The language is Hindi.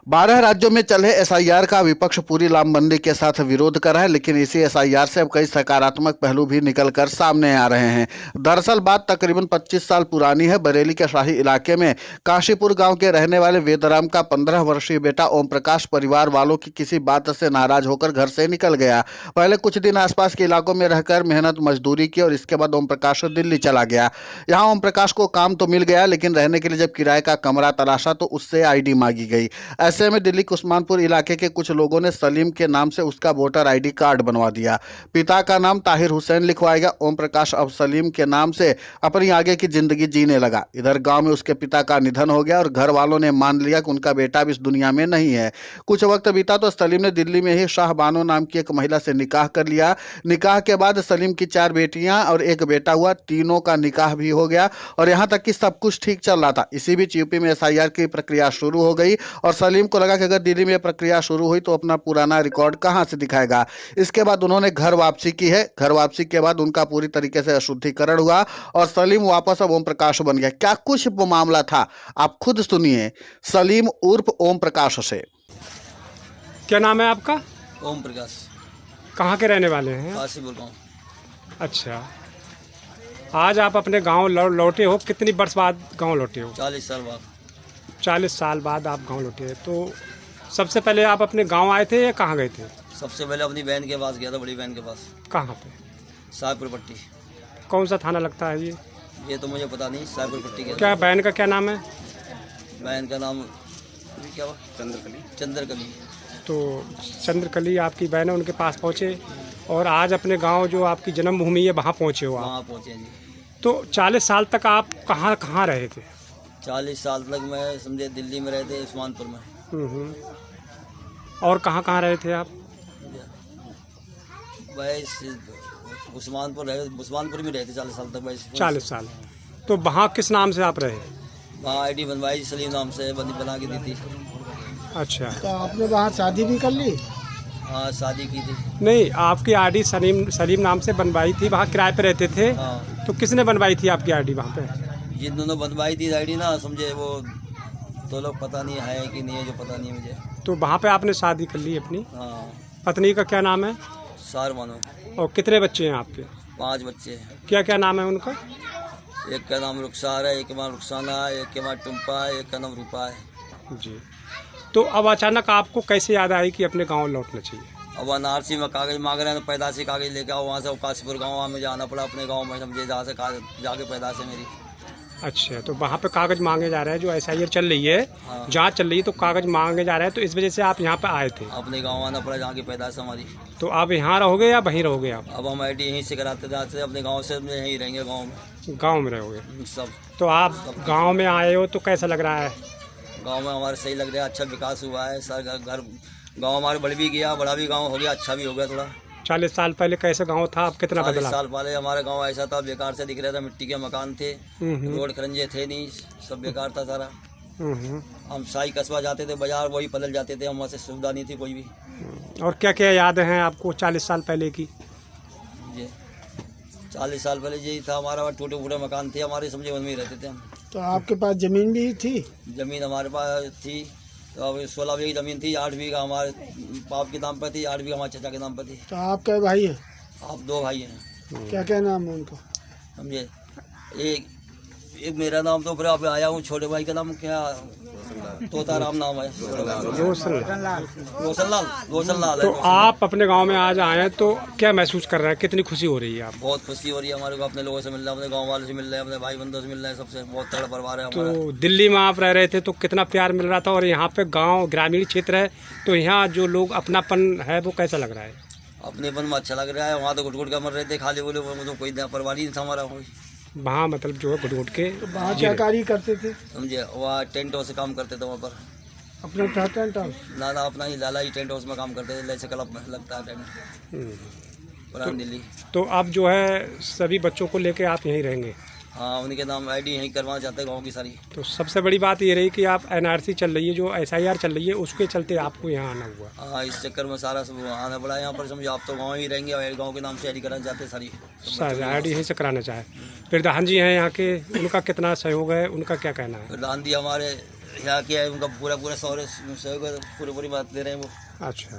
12 राज्यों में चले एसआईआर का विपक्ष पूरी लामबंदी के साथ विरोध कर रहा है, लेकिन इसी एसआईआर से अब कई सकारात्मक पहलू भी निकलकर सामने आ रहे हैं। दरअसल बात तकरीबन 25 साल पुरानी है। बरेली के शाही इलाके में काशीपुर गांव के रहने वाले वेदराम का 15 वर्षीय बेटा ओम प्रकाश परिवार वालों की किसी बात से नाराज होकर घर से निकल गया। पहले कुछ दिन आसपास के इलाकों में रहकर मेहनत मजदूरी की और इसके बाद ओम प्रकाश दिल्ली चला गया। यहाँ ओम प्रकाश को काम तो मिल गया, लेकिन रहने के लिए जब किराए का कमरा तलाशा तो उससे आईडी मांगी गई। ऐसे में दिल्ली उस्मानपुर इलाके के कुछ लोगों ने सलीम के नाम से उसका वोटर आईडी कार्ड बनवा दिया। पिता का नाम ताहिर हुसैन लिखवाया गया। ओम प्रकाश अब सलीम के नाम से अपनी आगे की जिंदगी जीने लगा। इधर गांव में उसके पिता का निधन हो गया और घर वालों ने मान लिया कि उनका बेटा अब इस दुनिया में नहीं है। कुछ वक्त बीता तो सलीम ने दिल्ली में ही शाह बानो नाम की एक महिला से निकाह कर लिया। निकाह के बाद सलीम की 4 बेटियां और एक बेटा हुआ। तीनों का निकाह भी हो गया और यहाँ तक कि सब कुछ ठीक चल रहा था। इसी बीच यूपी में एसआईआर की प्रक्रिया शुरू हो गई और सलीम को लगा कि अगर दिल्ली में प्रक्रिया शुरू हुई तो अपना पुराना रिकॉर्ड कहां से दिखाएगा। इसके बाद उन्होंने घर वापसी की है। घर वापसी के बाद उनका पूरी तरीके से अशुद्धिकरण हुआ और सलीम वापस अब ओम प्रकाश बन गया। क्या कुछ मामला था, आप खुद सुनिए सलीम उर्फ ओम प्रकाश से। क्या नाम है आपका? ओम प्रकाश। कहाँ के रहने वाले हैं? काशीपुर गाँव। अच्छा, आज आप अपने गांव लौटे हो। कितनी वर्ष बाद गांव लौटे हो? 40 साल बाद। 40 साल बाद आप गांव लौटे हैं। तो सबसे पहले आप अपने गांव आए थे या कहाँ गए थे? सबसे पहले अपनी बहन के पास गया था, बड़ी बहन के पास। कहाँ पे? साहपुर पट्टी। कौन सा थाना लगता है ये? ये तो मुझे पता नहीं, साहपुर पट्टी के। क्या बहन का क्या नाम है? बहन का नाम क्या हुआ? चंद्रकली। चंद्रकली। तो चंद्रकली आपकी बहन है, उनके पास पहुँचे और आज अपने गांव जो आपकी जन्मभूमि है वहाँ पहुँचे हो आप। वहाँ पहुँचे जी। तो 40 साल तक आप कहाँ कहाँ रहे थे? 40 साल तक मैं समझे दिल्ली में रहते, उस्मानपुर में। और कहाँ कहाँ रहे थे आप? वैसे उस्मानपुर में रहते 40 साल तक। वैसे 40 साल। तो वहाँ किस नाम से आप रहे? वहाँ आईडी बनवाई, सलीम नाम से बना के दी थी। अच्छा, तो आपने वहाँ शादी भी कर ली? हाँ, शादी की थी। नहीं, आपकी आईडी सलीम नाम से बनवाई थी, वहाँ किराए पे रहते थे। हाँ। तो किसने बनवाई थी आपकी आईडी वहाँ पे? जिन दोनों बनवाई थी आईडी ना, समझे वो तो लोग पता नहीं है कि नहीं है, जो पता नहीं मुझे। तो वहाँ पे आपने शादी कर ली अपनी? हाँ। पत्नी का क्या नाम है? सार मानो। और कितने बच्चे हैं आपके? 5 बच्चे हैं। क्या क्या नाम है उनका? एक का नाम रुखसार है, एक का नाम रुखसाना है, एक का नाम टुम्पा है, एक का नाम रूपा है। जी। तो अब अचानक आपको कैसे याद आई कि अपने गाँव लौटना चाहिए? अब एनआरसी में कागज मांग रहे हैं तो पैदाशी कागज लेके आओ। वहाँ से काशीपुर गाँव में जाना पड़ा, अपने गाँव में समझे, जहाँ से जाके पैदाश है मेरी। अच्छा, तो वहाँ पे कागज मांगे जा रहे हैं, जो एसआईआर चल रही है, हाँ। जांच चल रही है, तो कागज मांगे जा रहे हैं, तो इस वजह से आप यहाँ पे आए थे। अपने गाँव आना पड़ा, जहाँ की पैदाश है हमारी। तो आप यहाँ रहोगे या वहीं रहोगे आप? अब हम आईडी यहीं से कराते थे, अपने गाँव से यहीं रहेंगे, गाँव में। गाँव में रहोगे सब। तो आप गाँव में आए हो तो कैसा लग रहा है? गांव में हमारे सही लग रहा है, अच्छा विकास हुआ है सर। घर गांव हमारे बढ़ भी गया, बड़ा भी गांव हो गया, अच्छा भी हो गया थोड़ा। 40 साल पहले कैसे गांव था, अब कितना 40 बदला? साल पहले हमारा गांव ऐसा था, बेकार से दिख रहा था, मिट्टी के मकान थे, रोड खरंजे थे नहीं, सब बेकार था सारा। हम शाही कस्बा जाते थे, बाजार वही पलट जाते थे, हम वहाँ से सुविधा नहीं थी कोई भी। और क्या क्या यादें हैं आपको 40 साल पहले की? जी, 40 साल पहले यही था हमारा, टूटे फूटे मकान थे हमारे, समझे, वहीं रहते थे हम। तो आपके पास जमीन भी थी? जमीन हमारे पास थी, तो अब 16 बीघा जमीन थी। 8 बीघा हमारे बाप के नाम पर थी, 8 बीघा हमारे चाचा के नाम पर थी। तो आप क्या भाई हैं? आप 2 भाई हैं। क्या क्या नाम है उनका? समझे, एक मेरा नाम तो फिर आप आया हूँ, छोटे भाई का नाम क्या, तोताराम नाम है। रोशनलाल तो है। आप अपने गांव में आज आए हैं, तो क्या महसूस कर रहे हैं, कितनी खुशी हो रही है आप? बहुत खुशी हो रही है हमारे को, अपने लोगों से मिल रहा है, अपने गांव वालों से मिल रहे हैं, अपने भाई बंधुओं से मिल रहे हैं, सबसे बहुत तगड़ा परिवार है हमारा। तो दिल्ली में आप रह रहे थे तो कितना प्यार मिल रहा था, और यहाँ पे गांव ग्रामीण क्षेत्र है, तो यहाँ जो लोग अपनापन है वो कैसा लग रहा है? अपनेपन में अच्छा लग रहा है। वहाँ तो घुट का मर रहे थे, खाली बोले, वो तो कोई परिवार ही नहीं था हमारा। वहाँ मतलब जो है घुट के वहाँ क्या कार्य करते थे? समझे, वहाँ टेंट हाउस से काम करते थे वहाँ पर। अपना टेंट हाउस? ना अपना ही लाला ही टेंट हाउस में काम करते थे, जैसे क्लब में लगता है टेंट, पुरानी दिल्ली। तो अब जो है सभी बच्चों को लेके आप यहीं रहेंगे? हाँ, उनके नाम आईडी यहीं करवाना चाहते हैं गाँव की सारी। तो सबसे बड़ी बात ये रही कि आप एनआरसी चल रही है, जो एसआईआर चल रही है, उसके चलते आपको यहाँ आना हुआ। हाँ, इस चक्कर में सारा सब आना पड़ा यहाँ पर। समझो, आप तो गाँव ही रहेंगे और गाँव के नाम से आईडी कराना चाहते हैं सारी। आईडी यहीं से कराना चाहे। प्रधान जी हैं यहाँ के, उनका कितना सहयोग है, उनका क्या कहना है? प्रधान जी हमारे यहाँ किया है उनका पूरा पूरा सहयोग पूरी पूरी बात दे रहे हैं वो। अच्छा